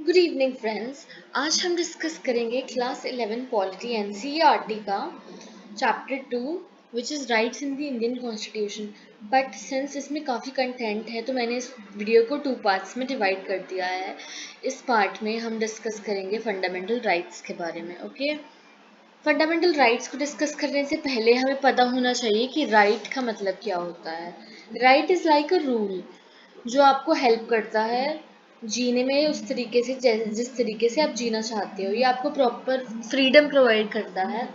Good evening friends. आज हम discuss करेंगे क्लास 11 पॉलिटी एनसीईआरटी का chapter 2 which is rights in the Indian constitution. But since इसमें काफ़ी कंटेंट है तो मैंने इस वीडियो को 2 पार्ट्स में डिवाइड कर दिया है। इस पार्ट में हम डिस्कस करेंगे फंडामेंटल राइट्स के बारे में। ओके, फंडामेंटल राइट्स को डिस्कस करने से पहले हमें पता होना चाहिए कि राइट का मतलब क्या होता है। Right is like a rule जो आपको हेल्प करता है जीने में उस तरीके से जिस तरीके से आप जीना चाहते हो। ये आपको प्रॉपर फ्रीडम प्रोवाइड करता है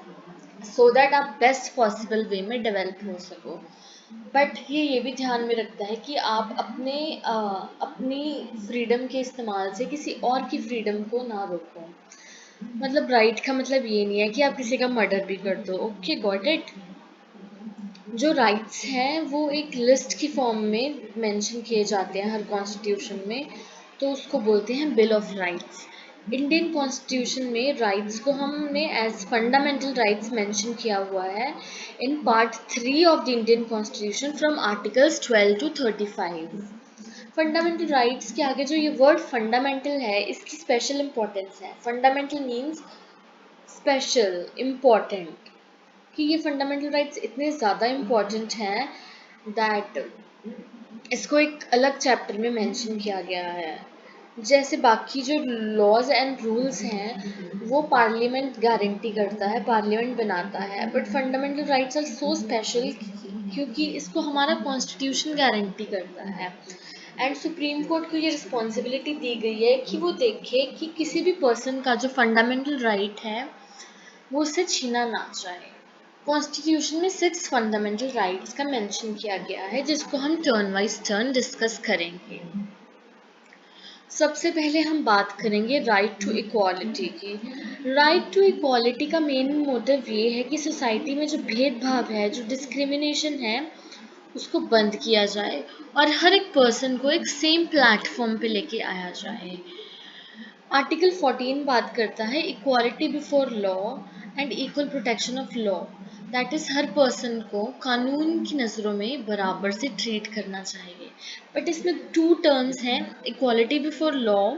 सो दैट आप बेस्ट पॉसिबल वे में डेवलप हो सको। बट ये भी ध्यान में रखता है कि आप अपनी फ्रीडम के इस्तेमाल से किसी और की फ्रीडम को ना रोको। मतलब राइट का मतलब ये नहीं है कि आप किसी का मर्डर भी कर दो। Okay, got it. जो राइट्स हैं वो एक लिस्ट की फॉर्म में मेंशन किए जाते हैं हर कॉन्स्टिट्यूशन में, तो उसको बोलते हैं bill of rights. Indian constitution में राइट्स को हमने एज फंडामेंटल राइट्स मेंशन किया हुआ है in part 3 of the Indian constitution from articles 12 to 35। Fundamental rights के आगे जो ये वर्ड फंडामेंटल है इसकी स्पेशल इंपॉर्टेंस है। फंडामेंटल मीन्स स्पेशल, इम्पॉर्टेंट, कि ये फंडामेंटल राइट्स इतने ज़्यादा इम्पॉर्टेंट हैं दैट इसको एक अलग चैप्टर में मेंशन किया गया है। जैसे बाकी जो लॉज एंड रूल्स हैं वो पार्लियामेंट गारंटी करता है, पार्लियामेंट बनाता है, but fundamental rights are so special क्योंकि इसको हमारा कॉन्स्टिट्यूशन गारंटी करता है। एंड सुप्रीम कोर्ट को ये रिस्पॉन्सिबिलिटी दी गई है कि वो देखे कि किसी भी पर्सन का जो फंडामेंटल राइट है वो उससे छीना ना जाए। कॉन्स्टिट्यूशन में 6 फंडामेंटल राइट्स का मेंशन किया गया है जिसको हम टर्न वाइज टर्न डिस्कस करेंगे। सबसे पहले हम बात करेंगे राइट टू इक्वालिटी की। राइट टू इक्वालिटी का मेन मोटिव ये है कि सोसाइटी में जो भेदभाव है, जो डिस्क्रिमिनेशन है, उसको बंद किया जाए और हर एक पर्सन को एक सेम प्लेटफॉर्म पे लेके आया जाए। आर्टिकल 14 बात करता है equality before law and equal protection of law. That is her person को कानून की नज़रों में बराबर से ट्रीट करना चाहिए। बट इसमें 2 टर्म्स हैं, equality before law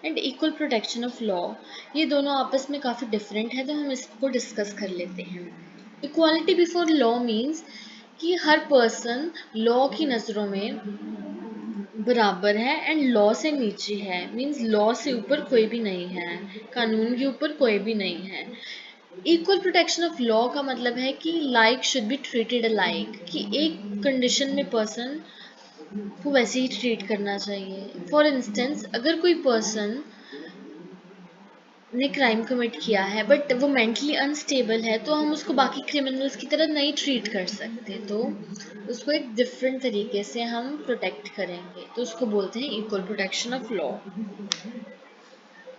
and equal protection of law. ये दोनों आपस में काफ़ी डिफरेंट है तो हम इसको डिस्कस कर लेते हैं। इक्वालिटी बिफोर लॉ मीन्स कि हर पर्सन लॉ की नज़रों में बराबर है एंड लॉ से नीचे है। मीन्स लॉ से ऊपर कोई भी नहीं है, कानून के ऊपर कोई भी नहीं है। इक्वल प्रोटेक्शन ऑफ लॉ का मतलब है कि like should be treated alike, कि एक कंडीशन में पर्सन को वैसे ही ट्रीट करना चाहिए। फॉर इंस्टेंस, अगर कोई पर्सन ने क्राइम कमिट किया है बट वो मेंटली अनस्टेबल है तो हम उसको बाकी क्रिमिनल्स की तरह नहीं ट्रीट कर सकते, तो उसको एक डिफरेंट तरीके से हम प्रोटेक्ट करेंगे, तो उसको बोलते हैं equal protection of law.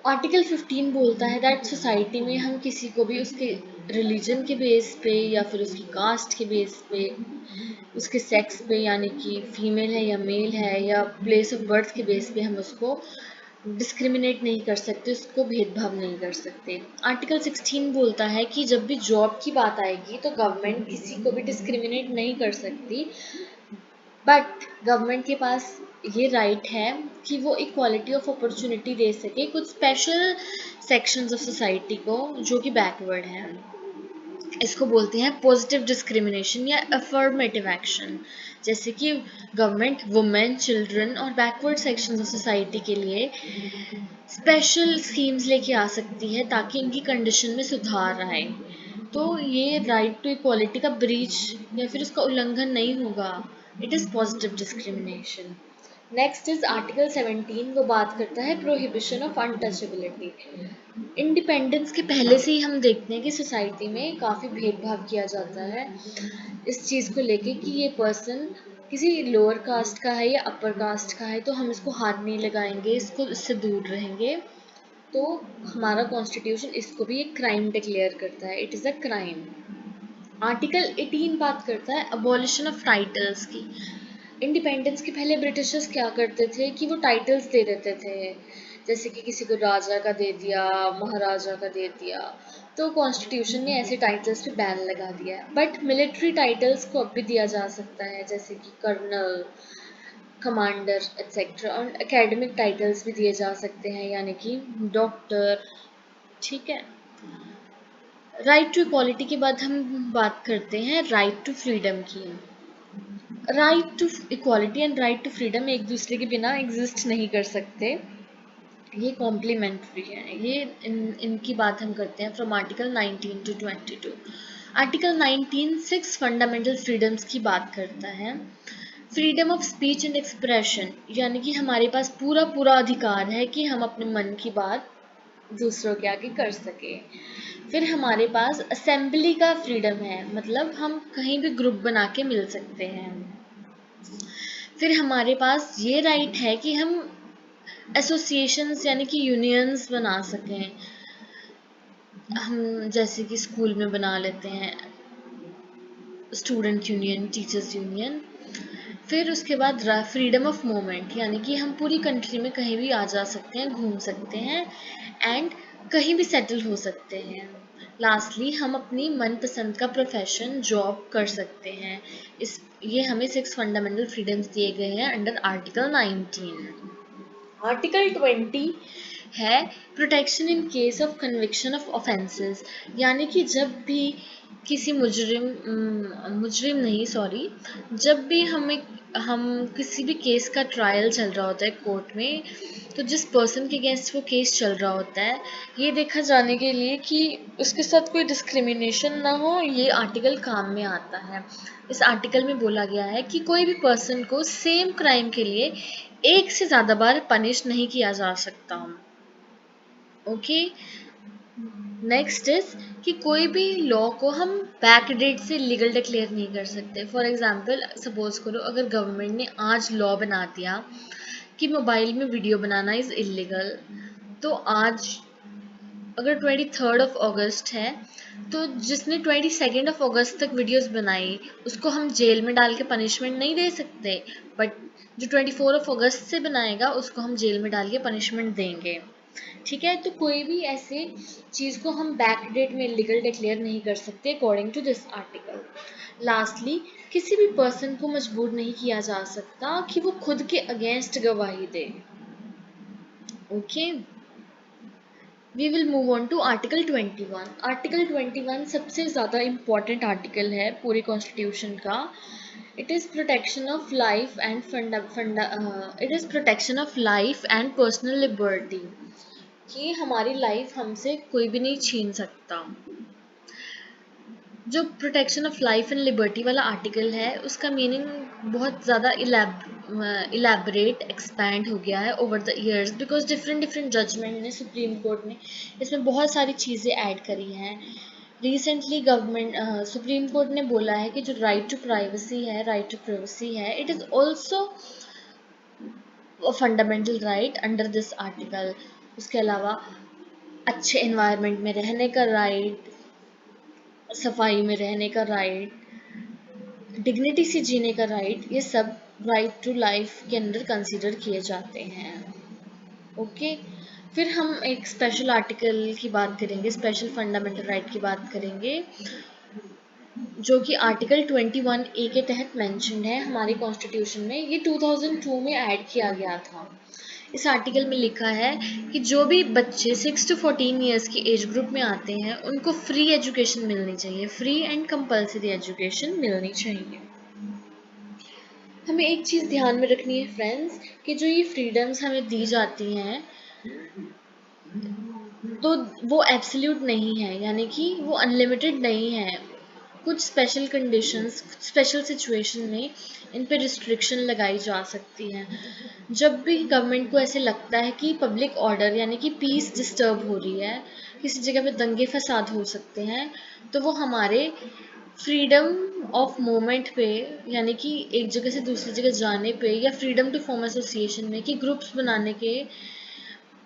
Article 15 बोलता है दैट सोसाइटी में हम किसी को भी उसके रिलीजन के बेस पे या फिर उसकी कास्ट के बेस पे, उसके सेक्स पे यानी कि फीमेल है या मेल है, या प्लेस ऑफ बर्थ के बेस पे हम उसको डिस्क्रिमिनेट नहीं कर सकते, उसको भेदभाव नहीं कर सकते। आर्टिकल 16 बोलता है कि जब भी जॉब की बात आएगी तो गवर्नमेंट किसी को भी डिस्क्रिमिनेट नहीं कर सकती, बट गवर्नमेंट के पास ये राइट है कि वो इक्वालिटी ऑफ अपॉर्चुनिटी दे सके कुछ स्पेशल सेक्शंस ऑफ सोसाइटी को जो कि बैकवर्ड हैं। इसको बोलते हैं पॉजिटिव डिस्क्रिमिनेशन या अफर्मेटिव एक्शन। जैसे कि गवर्नमेंट वुमेन, चिल्ड्रन और बैकवर्ड सेक्शंस ऑफ सोसाइटी के लिए स्पेशल स्कीम्स लेके आ सकती है ताकि उनकी कंडीशन में सुधार आए। तो ये राइट टू इक्वालिटी का ब्रीच या फिर उसका उल्लंघन नहीं होगा। It is positive discrimination. Next is article 17। वो बात करता है प्रोहिबिशन ऑफ अनटचेबिलिटी। इंडिपेंडेंस के पहले से ही हम देखते हैं कि सोसाइटी में काफ़ी भेदभाव किया जाता है इस चीज़ को लेके कि ये पर्सन किसी लोअर कास्ट का है या अपर कास्ट का है तो हम इसको हाथ नहीं लगाएंगे, इससे दूर रहेंगे। तो हमारा कॉन्स्टिट्यूशन इसको भी एक क्राइम डिक्लेयर करता है, it is a crime. Article 18 बात करता है अबॉलिशन ऑफ टाइटल्स की। इंडिपेंडेंस के पहले ब्रिटिशर्स क्या करते थे कि वो टाइटल्स दे देते थे, जैसे कि किसी को राजा का दे दिया, महाराजा का दे दिया। तो कॉन्स्टिट्यूशन ने ऐसे टाइटल्स पे बैन लगा दिया है, बट मिलिट्री टाइटल्स को अब भी दिया जा सकता है, जैसे कि कर्नल, कमांडर एक्सेट्रा, और एकेडमिक टाइटल्स भी दिए जा सकते हैं, यानी कि डॉक्टर। ठीक है। राइट टू इक्वालिटी के बाद हम बात करते हैं राइट टू फ्रीडम की। Right to equality and right to freedom एक दूसरे के बिना एग्जिस्ट नहीं कर सकते, ये कॉम्प्लीमेंट्री है। ये इनकी बात हम करते हैं from article 19 to 22। Article 19 6 fundamental freedoms की बात करता है। Freedom of speech and expression, यानी कि हमारे पास पूरा पूरा अधिकार है कि हम अपने मन की बात दूसरों के आगे कर सके। फिर हमारे पास असेंबली का फ्रीडम है, मतलब हम कहीं भी ग्रुप बना के मिल सकते हैं। फिर हमारे पास ये राइट है कि हम एसोसिएशंस यानी कि यूनियंस बना सकें, हम जैसे कि स्कूल में बना लेते हैं स्टूडेंट यूनियन, टीचर्स यूनियन। फिर उसके बाद फ्रीडम ऑफ मूवमेंट, यानी कि हम पूरी कंट्री में कहीं भी आ जा सकते हैं, घूम सकते हैं एंड कहीं भी सेटल हो सकते हैं। लास्टली हम अपनी मनपसंद का प्रोफेशन जॉब कर सकते हैं। इस ये हमें 6 फंडामेंटल फ्रीडम्स दिए गए हैं अंडर आर्टिकल 19। आर्टिकल 20 है protection in case of conviction of offences, यानी कि जब भी किसी मुजरिम नहीं सॉरी, जब भी हम किसी भी केस का ट्रायल चल रहा होता है कोर्ट में, तो जिस पर्सन के अगेंस्ट वो केस चल रहा होता है, ये देखा जाने के लिए कि उसके साथ कोई डिस्क्रिमिनेशन ना हो, ये आर्टिकल काम में आता है। इस आर्टिकल में बोला गया है कि कोई भी पर्सन को सेम क्राइम के लिए एक से ज़्यादा बार पनिश नहीं किया जा सकता। ओके। नेक्स्ट इज कि कोई भी लॉ को हम बैक डेट से लीगल डिक्लेयर नहीं कर सकते। फॉर एग्जांपल सपोज करो अगर गवर्नमेंट ने आज लॉ बना दिया कि मोबाइल में वीडियो बनाना इज़ इलीगल, तो आज अगर 23 ऑफ अगस्त है, तो जिसने 22 ऑफ अगस्त तक वीडियोस बनाई उसको हम जेल में डाल के पनिशमेंट नहीं दे सकते, बट जो 24 ऑफ अगस्त से बनाएगा उसको हम जेल में डाल के पनिशमेंट देंगे। ठीक है, तो कोई भी ऐसे चीज़ को हम बैक डेट में लीगल डिक्लेयर नहीं कर सकते according to this article. Lastly किसी भी पर्सन को मजबूर नहीं किया जा सकता कि वो खुद के अगेंस्ट गवाही दे। Okay, we will move on to article 21। Article 21 सबसे ज़्यादा इम्पॉर्टेंट आर्टिकल है पूरे कॉन्स्टिट्यूशन का। It is protection of life and it is protection of life and personal liberty, कि हमारी लाइफ हमसे कोई भी नहीं छीन सकता। जो protection of life and liberty वाला आर्टिकल है उसका मीनिंग बहुत ज़्यादा इलेबरेट एक्सपैंड हो गया है over the years, because different different judgement ने, सुप्रीम कोर्ट ने इसमें बहुत सारी चीज़ें ऐड करी हैं। रिसेंटली गवर्नमेंट सुप्रीम कोर्ट ने बोला है कि जो राइट टू प्राइवेसी है, राइट टू प्राइवेसी है, it is also fundamental right under this article. उसके अलावा अच्छे एनवायरनमेंट में रहने का राइट, सफाई में रहने का राइट, डिग्निटी से जीने का राइट, ये सब राइट टू लाइफ के अंदर कंसीडर किए जाते हैं। ओके। फिर हम एक स्पेशल आर्टिकल की बात करेंगे, स्पेशल फंडामेंटल राइट की बात करेंगे, जो कि आर्टिकल 21 ए के तहत मेंशन्ड है हमारे कॉन्स्टिट्यूशन में। ये 2002 में ऐड किया गया था। इस आर्टिकल में लिखा है कि जो भी बच्चे 6 to 14 ईयर्स की एज ग्रुप में आते हैं उनको फ्री एजुकेशन मिलनी चाहिए, फ्री एंड कंपलसरी एजुकेशन मिलनी चाहिए। हमें एक चीज़ ध्यान में रखनी है फ्रेंड्स, कि जो ये फ्रीडम्स हमें दी जाती हैं तो वो एब्सोल्यूट नहीं है, यानी कि वो अनलिमिटेड नहीं है। कुछ स्पेशल कंडीशंस, कुछ स्पेशल सिचुएशन में इन पे रिस्ट्रिक्शन लगाई जा सकती हैं। जब भी गवर्नमेंट को ऐसे लगता है कि पब्लिक ऑर्डर यानी कि पीस डिस्टर्ब हो रही है, किसी जगह पे दंगे फसाद हो सकते हैं, तो वो हमारे फ्रीडम ऑफ मूवमेंट पे, यानी कि एक जगह से दूसरी जगह जाने पे, या फ्रीडम टू फॉर्म एसोसिएशन में कि ग्रुप्स बनाने के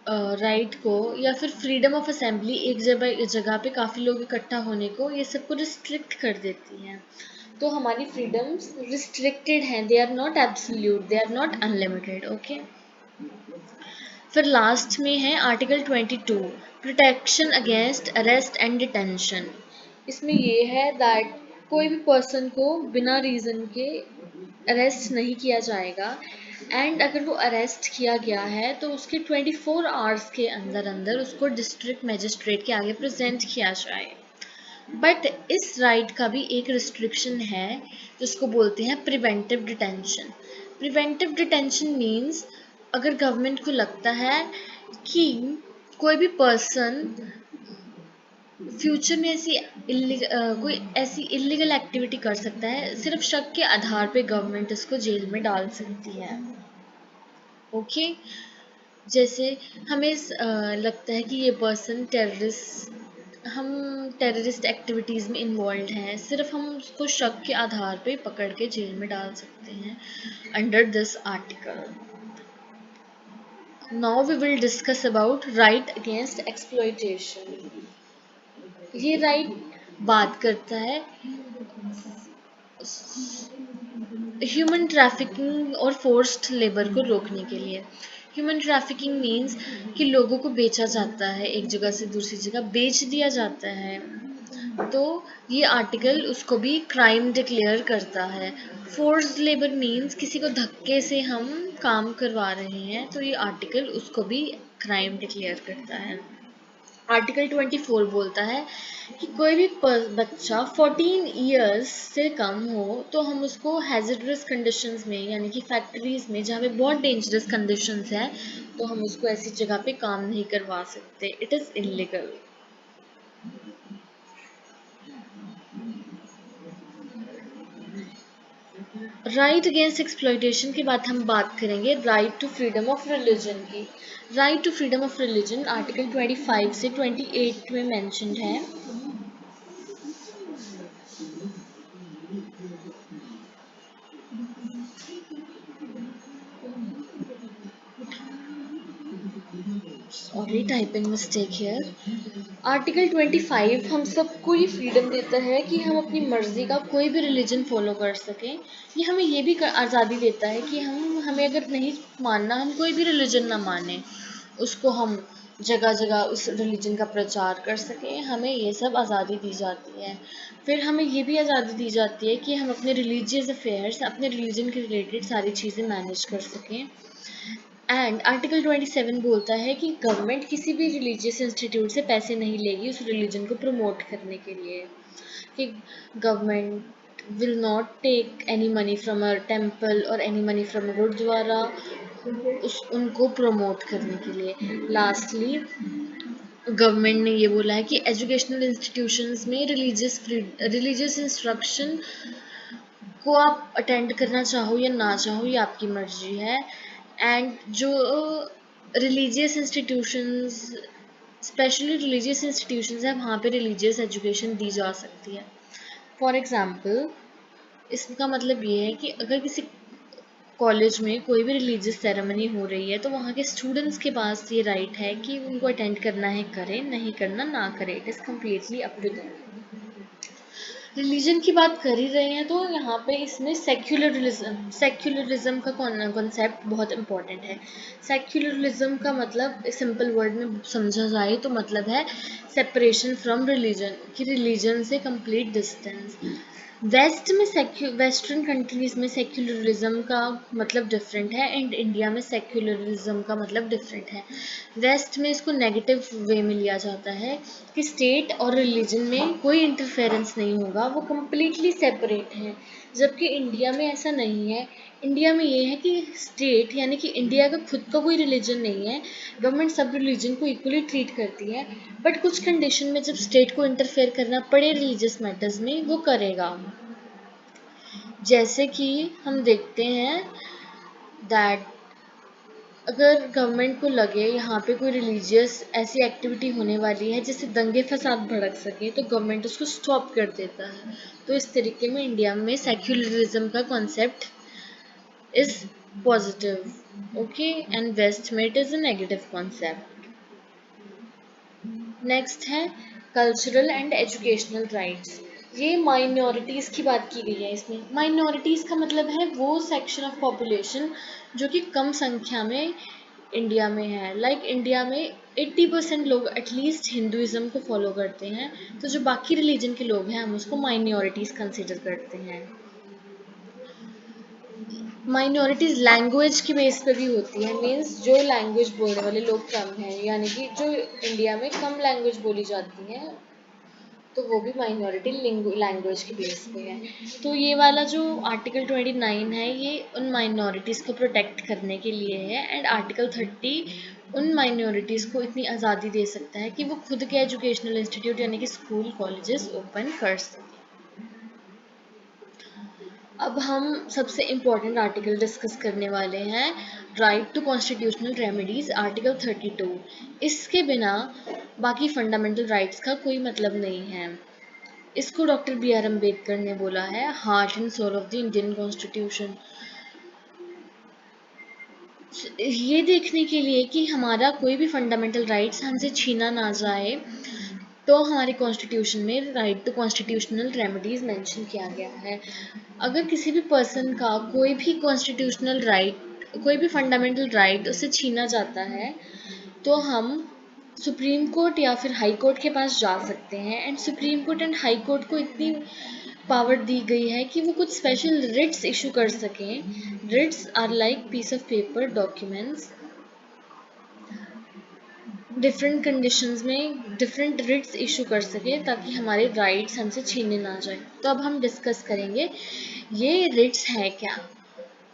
राइट को, या फिर फ्रीडम ऑफ असेंबली, एक जगह पे काफ़ी लोग इकट्ठा होने को, ये सबको रिस्ट्रिक्ट कर देती हैं। तो हमारी फ्रीडम्स रिस्ट्रिक्टेड हैं, they are not absolute, they are not unlimited. Okay. फिर लास्ट में है article 22, protection against arrest and detention. इसमें ये है दैट कोई भी पर्सन को बिना रीज़न के अरेस्ट नहीं किया जाएगा एंड अगर वो अरेस्ट किया गया है तो उसके 24 आवर्स के अंदर अंदर उसको डिस्ट्रिक्ट मजिस्ट्रेट के आगे प्रेजेंट किया जाए। बट इस राइट का भी एक रिस्ट्रिक्शन है जिसको बोलते हैं preventive detention. Preventive detention means अगर गवर्नमेंट को लगता है कि कोई भी पर्सन फ्यूचर में कोई ऐसी इलीगल एक्टिविटी कर सकता है, सिर्फ शक के आधार पे गवर्नमेंट इसको जेल में डाल सकती है। ओके, जैसे हमें लगता है कि ये पर्सन हम टेररिस्ट एक्टिविटीज़ में इन्वॉल्व हैं, सिर्फ हम उसको शक के आधार पे पकड़ के जेल में डाल सकते हैं under this article. Now we will discuss about right against exploitation. ये राइट बात करता है ह्यूमन ट्रैफिकिंग और फोर्स्ड लेबर को रोकने के लिए। ह्यूमन ट्रैफिकिंग मीन्स कि लोगों को बेचा जाता है, एक जगह से दूसरी जगह बेच दिया जाता है, तो ये आर्टिकल उसको भी क्राइम डिक्लेयर करता है। फोर्स्ड लेबर मीन्स किसी को धक्के से हम काम करवा रहे हैं, तो ये आर्टिकल उसको भी क्राइम डिक्लेयर करता है। आर्टिकल 24 बोलता है कि कोई भी बच्चा 14 इयर्स से कम हो तो हम उसको हैजर्डस कंडीशंस में, यानी कि फैक्ट्रीज में जहाँ पे बहुत डेंजरस कंडीशंस है, तो हम उसको ऐसी जगह पे काम नहीं करवा सकते। It is illegal. Right against exploitation के बाद हम बात करेंगे right to freedom of religion की। Right to freedom of religion article 25 से 28 में मैंशनड है। Sorry, typing mistake here. Article 25 हम सबको ये फ्रीडम देता है कि हम अपनी मर्जी का कोई भी रिलीजन फॉलो कर सकें। ये हमें ये भी आज़ादी देता है कि हमें अगर नहीं मानना, हम कोई भी रिलीजन ना माने, उसको हम जगह जगह उस रिलीजन का प्रचार कर सकें। हमें ये सब आज़ादी दी जाती है। फिर हमें ये भी आज़ादी दी जाती है कि हम अपने रिलीजियस अफेयर्स, अपने रिलीजन के रिलेटेड सारी चीज़ें मैनेज कर सकें। एंड आर्टिकल 27 बोलता है कि गवर्नमेंट किसी भी रिलीजियस इंस्टीट्यूट से पैसे नहीं लेगी उस रिलीजन को प्रमोट करने के लिए, कि government will not take any money from a temple और any money from a gurdwara उस उनको प्रमोट करने के लिए। लास्टली गवर्नमेंट ने ये बोला है कि एजुकेशनल इंस्टीट्यूशंस में रिलीजियस इंस्ट्रक्शन को आप अटेंड करना चाहो या ना चाहो, ये आपकी मर्जी है। एंड जो religious institutions, specially religious institutions है, वहाँ पे रिलीजियस एजुकेशन दी जा सकती है। फॉर एग्ज़ाम्पल, इसका मतलब ये है कि अगर किसी कॉलेज में कोई भी रिलीजियस सेरेमनी हो रही है तो वहाँ के स्टूडेंट्स के पास ये राइट है कि उनको अटेंड करना है करें, नहीं करना ना करें। It is completely up to them. Religion की बात कर ही रहे हैं तो यहाँ पे इसमें सेक्युलरिज्म का कॉन्सेप्ट बहुत इंपॉर्टेंट है। सेक्युलरिज्म का मतलब सिंपल वर्ड में समझा जाए तो मतलब है सेपरेशन फ्रॉम रिलीजन, कि रिलीजन से कंप्लीट डिस्टेंस। वेस्टर्न कंट्रीज में सेक्युलरिज्म का मतलब डिफरेंट है एंड इंडिया में सेक्युलरिज्म का मतलब डिफरेंट है। वेस्ट में इसको नेगेटिव वे में लिया जाता है कि स्टेट और रिलीजन में कोई इंटरफेरेंस नहीं होगा, वो कम्प्लीटली सेपरेट हैं। जबकि इंडिया में ऐसा नहीं है। इंडिया में ये है कि स्टेट, यानी कि इंडिया का खुद का कोई रिलीजन नहीं है, गवर्नमेंट सब रिलीजन को इक्वली ट्रीट करती है, बट कुछ कंडीशन में जब स्टेट को इंटरफेयर करना पड़े रिलीजियस मैटर्स में, वो करेगा। जैसे कि हम देखते हैं दैट अगर गवर्नमेंट को लगे यहाँ पे कोई रिलीजियस ऐसी एक्टिविटी होने वाली है जिससे दंगे फसाद भड़क सके, तो गवर्नमेंट उसको स्टॉप कर देता है। तो इस तरीके में इंडिया में सेक्युलरिज्म का concept is positive, okay, and west में it is a negative concept. Next है कल्चरल एंड एजुकेशनल राइट्स। ये माइनॉरिटीज़ की बात की गई है इसमें। माइनॉरिटीज़ का मतलब है वो सेक्शन ऑफ पॉपुलेशन जो कि कम संख्या में इंडिया में है। लाइक इंडिया में 80% लोग एटलीस्ट हिंदुज़म को फॉलो करते हैं, तो जो बाकी रिलीजन के लोग हैं हम उसको माइनॉरिटीज़ कंसिडर करते हैं। माइनॉरिटीज लैंग्वेज के बेस पे भी होती है, मीन्स जो लैंग्वेज बोलने वाले लोग कम हैं, यानी कि जो इंडिया में कम लैंग्वेज बोली जाती हैं, तो वो भी माइनॉरिटी लैंग्वेज के बेस पे है। तो ये वाला जो आर्टिकल 29 है ये उन माइनॉरिटीज़ को प्रोटेक्ट करने के लिए है, एंड आर्टिकल 30 उन माइनॉरिटीज़ को इतनी आज़ादी दे सकता है कि वो खुद के एजुकेशनल इंस्टीट्यूट यानी कि स्कूल कॉलेजेस ओपन कर सकें। अब हम सबसे इम्पोर्टेंट आर्टिकल डिस्कस करने वाले हैं, right to constitutional remedies, article 32। इसके बिना बाकी फंडामेंटल राइट्स का कोई मतलब नहीं है। इसको डॉक्टर बी आर अम्बेडकर ने बोला है heart and soul of the Indian constitution. ये देखने के लिए कि हमारा कोई भी फंडामेंटल राइट्स हमसे छीना ना जाए, तो हमारे कॉन्स्टिट्यूशन में right to constitutional remedies mention किया गया है। अगर किसी भी पर्सन का कोई भी कॉन्स्टिट्यूशनल राइट, कोई भी फंडामेंटल राइट उससे छीना जाता है, तो हम सुप्रीम कोर्ट या फिर हाई कोर्ट के पास जा सकते हैं। And supreme court and high court को इतनी पावर दी गई है कि वो कुछ स्पेशल रिट्स इशू कर सकें। Writs are like piece of paper documents, different conditions में डिफरेंट रिट्स इशू कर सके ताकि हमारे राइट्स हमसे छीने ना जाए। तो अब हम डिस्कस करेंगे ये रिट्स है क्या।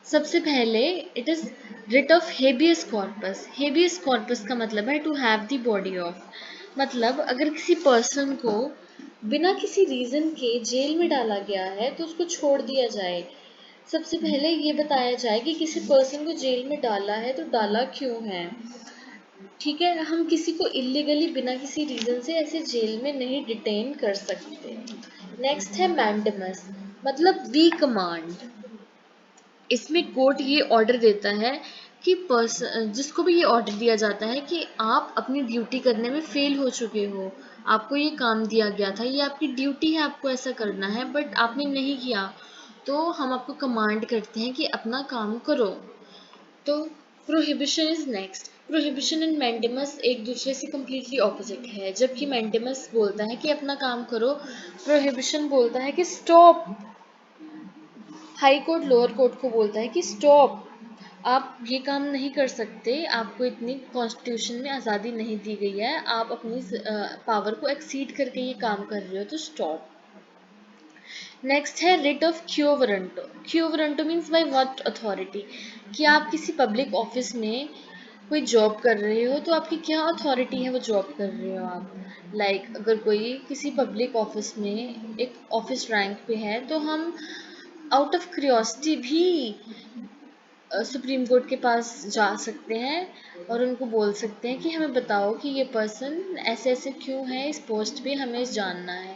सबसे पहले it is writ of habeas corpus. Habeas corpus का मतलब है to have the body of, मतलब अगर किसी पर्सन को बिना किसी रीज़न के जेल में डाला गया है तो उसको छोड़ दिया जाए। सबसे पहले ये बताया जाए कि किसी पर्सन को जेल में डाला है तो डाला क्यों है। ठीक है, हम किसी को इलीगली बिना किसी रीज़न से ऐसे जेल में नहीं डिटेन कर सकते। नेक्स्ट है मैंडेमस, मतलब वी कमांड। इसमें कोर्ट ये ऑर्डर देता है कि पर्सन, जिसको भी ये ऑर्डर दिया जाता है कि आप अपनी ड्यूटी करने में फेल हो चुके हो, आपको ये काम दिया गया था, ये आपकी ड्यूटी है, आपको ऐसा करना है, बट आपने नहीं किया, तो हम आपको कमांड करते हैं कि अपना काम करो। तो prohibition is next. Prohibition and mandamus एक दूसरे से कम्प्लीटली ऑपोजिट है। जबकि मैंडेमस बोलता है कि अपना काम करो, प्रोहिबिशन बोलता है कि stop. High court lower court को बोलता है कि स्टॉप, आप ये काम नहीं कर सकते, आपको इतनी कॉन्स्टिट्यूशन में आज़ादी नहीं दी गई है, आप अपनी पावर को एक्सीड करके ये काम कर रहे हो, तो स्टॉप। नेक्स्ट है रिट ऑफ क्यो वारंटो। क्यो warranto means by what authority, कि आप किसी पब्लिक ऑफिस में कोई जॉब कर रहे हो तो आपकी क्या अथॉरिटी है वो जॉब कर रहे हो आप। लाइक अगर कोई किसी पब्लिक ऑफिस में एक ऑफिस रैंक पे है तो हम आउट ऑफ क्यूरियोसिटी भी सुप्रीम कोर्ट के पास जा सकते हैं और उनको बोल सकते हैं कि हमें बताओ कि ये पर्सन ऐसे ऐसे क्यों है इस पोस्ट पे, हमें जानना है।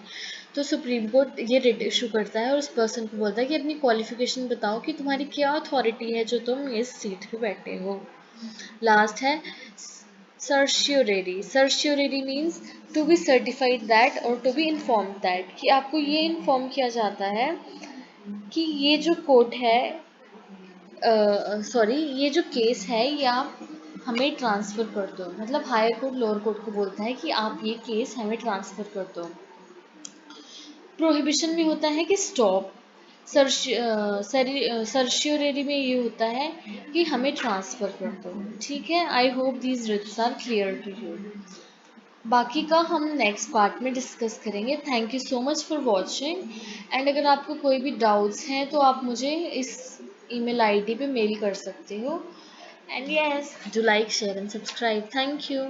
तो सुप्रीम कोर्ट ये रिट इशू करता है और उस पर्सन को बोलता है कि अपनी क्वालिफिकेशन बताओ कि तुम्हारी क्या अथॉरिटी है जो तुम इस सीट पे बैठे हो। लास्ट है certiorari. Certiorari means to be certified that और टू बी इन्फॉर्म दैट, कि आपको ये इन्फॉर्म किया जाता है कि ये जो कोर्ट है, सॉरी, ये जो केस है ये आप हमें ट्रांसफ़र कर दो। मतलब हायर कोर्ट लोअर कोर्ट को बोलता है कि आप ये केस हमें ट्रांसफ़र कर दो। प्रोहिबिशन में होता है कि स्टॉप। सर्शियोरेरी में ये होता है कि हमें ट्रांसफ़र कर दो। ठीक है, I hope these writs are clear to you. बाकी का हम नेक्स्ट पार्ट में डिस्कस करेंगे। Thank you so much for watching. And अगर आपको कोई भी डाउट्स हैं तो आप मुझे इस ईमेल आईडी पे मेल कर सकते हो। And yes, do like share and subscribe. Thank you.